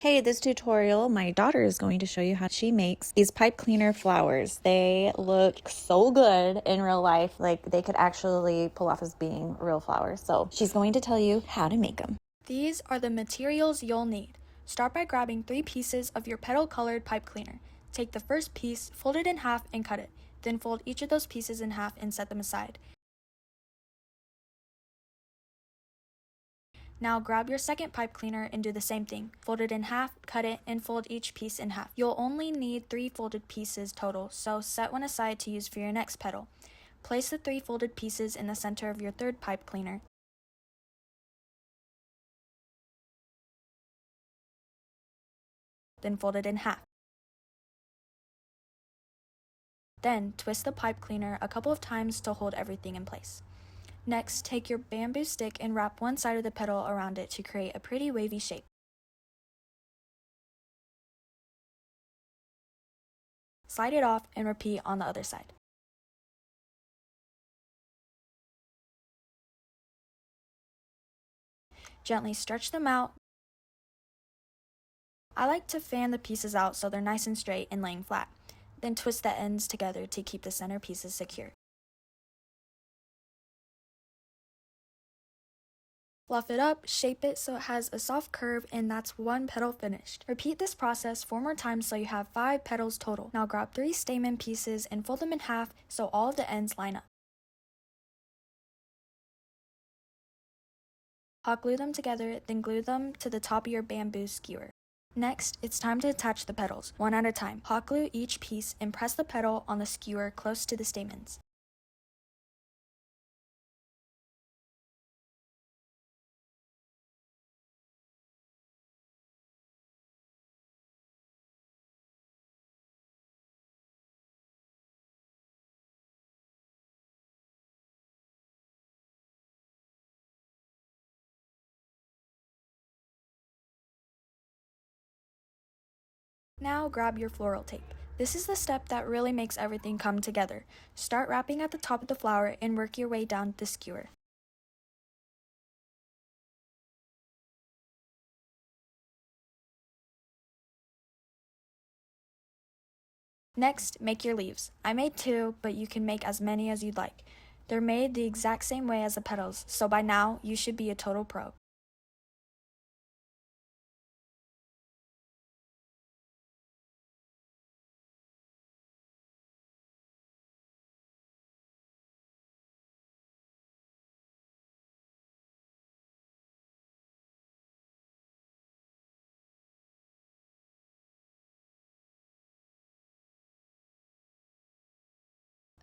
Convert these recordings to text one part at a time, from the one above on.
Hey, this tutorial, my daughter is going to show you how she makes these pipe cleaner flowers. They look so good in real life, like they could actually pull off as being real flowers. So she's going to tell you how to make them. These are the materials you'll need. Start by grabbing 3 pieces of your petal-colored pipe cleaner. Take the first piece, fold it in half, and cut it. Then fold each of those pieces in half and set them aside. Now grab your second pipe cleaner and do the same thing. Fold it in half, cut it, and fold each piece in half. You'll only need 3 folded pieces total, so set one aside to use for your next petal. Place the 3 folded pieces in the center of your third pipe cleaner. Then fold it in half. Then twist the pipe cleaner a couple of times to hold everything in place. Next, take your bamboo stick and wrap one side of the petal around it to create a pretty wavy shape. Slide it off and repeat on the other side. Gently stretch them out. I like to fan the pieces out so they're nice and straight and laying flat. Then twist the ends together to keep the center pieces secure. Fluff it up, shape it so it has a soft curve, and that's one petal finished. Repeat this process 4 more times so you have 5 petals total. Now grab 3 stamen pieces and fold them in half so all of the ends line up. Hot glue them together, then glue them to the top of your bamboo skewer. Next, it's time to attach the petals, one at a time. Hot glue each piece and press the petal on the skewer close to the stamens. Now grab your floral tape. This is the step that really makes everything come together. Start wrapping at the top of the flower and work your way down the skewer. Next, make your leaves. I made 2, but you can make as many as you'd like. They're made the exact same way as the petals, so by now you should be a total pro.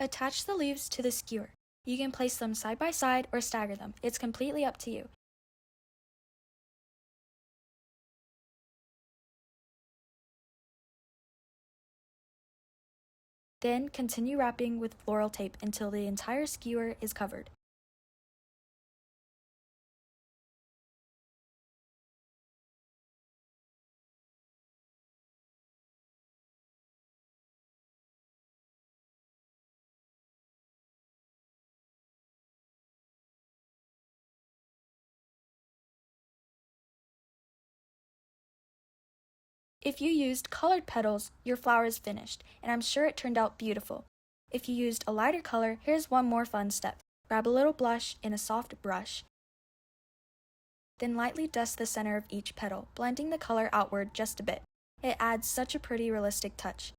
Attach the leaves to the skewer. You can place them side by side or stagger them. It's completely up to you. Then continue wrapping with floral tape until the entire skewer is covered. If you used colored petals, your flower is finished, and I'm sure it turned out beautiful. If you used a lighter color, here's one more fun step. Grab a little blush and a soft brush. Then lightly dust the center of each petal, blending the color outward just a bit. It adds such a pretty, realistic touch.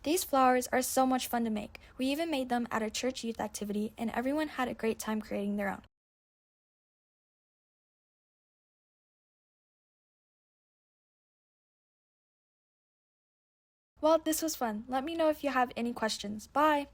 These flowers are so much fun to make. We even made them at a church youth activity, and everyone had a great time creating their own. Well, this was fun. Let me know if you have any questions. Bye!